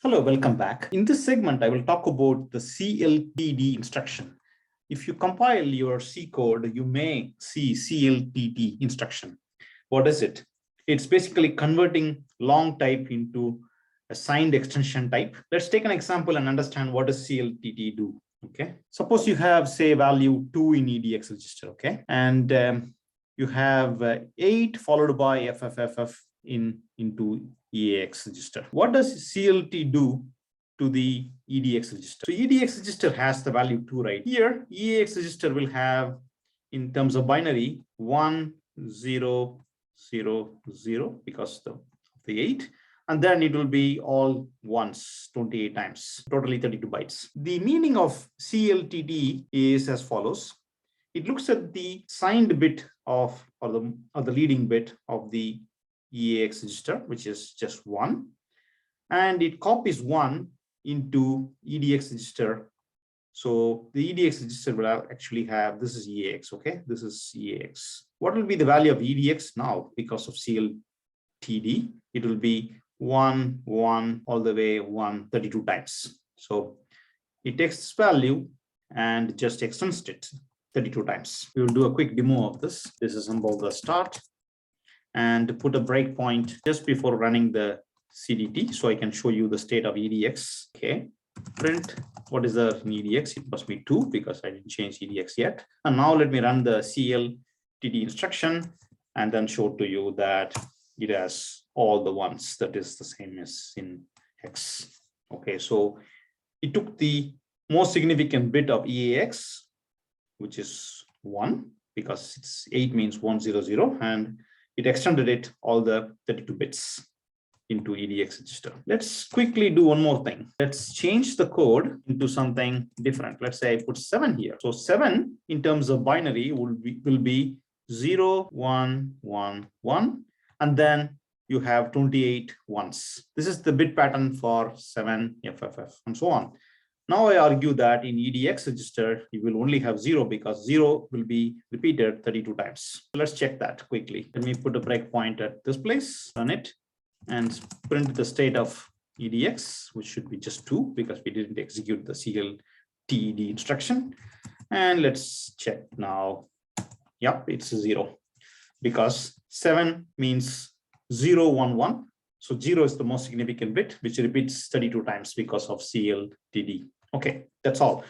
Hello, welcome back. In this segment, I will talk about the cltd instruction. If you compile your C code, you may see cltd instruction. What is it? It's basically converting long type into a signed extension type. Let's take an example and understand what does cltd do. Okay. Suppose you have, say, value 2 in EDX register. Okay. And you have 8 followed by FFFF into EAX register. What does CLT do to the EDX register? So EDX register has the value 2 right here. EAX register will have, in terms of binary, 1 0 0 0 because of the 8, and then it will be all ones 28 times, totally 32 bytes. The meaning of CLTD is as follows. It looks at the signed bit of or the leading bit of the EAX register, which is just 1, and it copies 1 into EDX register. So the EDX register will actually have, this is EAX, okay? This is EAX. What will be the value of EDX now because of CLTD? It will be 1, 1, all the way 1, 32 times. So it takes this value and just extends it 32 times. We will do a quick demo of this. This is about the start, and put a breakpoint just before running the CDT so I can show you the state of EDX. Okay, print what is the EDX? It must be 2 because I didn't change EDX yet. And now let me run the CLTD instruction and then show to you that it has all the ones, that is the same as in X. Okay, so it took the most significant bit of EAX, which is 1, because it's 8 means 100, and it extended it all the 32 bits into EDX register. Let's quickly do one more thing. Let's change the code into something different. Let's say I put 7 here. So 7 in terms of binary will be 0 1 1 1, and then you have 28 ones. This is the bit pattern for 7 FFF and so on. Now I argue that in EDX register, you will only have 0 because 0 will be repeated 32 times. Let's check that quickly. Let me put a breakpoint at this place, run it, and print the state of EDX, which should be just 2 because we didn't execute the cltd instruction. And let's check now. Yep, it's 0 because 7 means 0 1 1. So 0 is the most significant bit, which repeats 32 times because of cltd. Okay, that's all.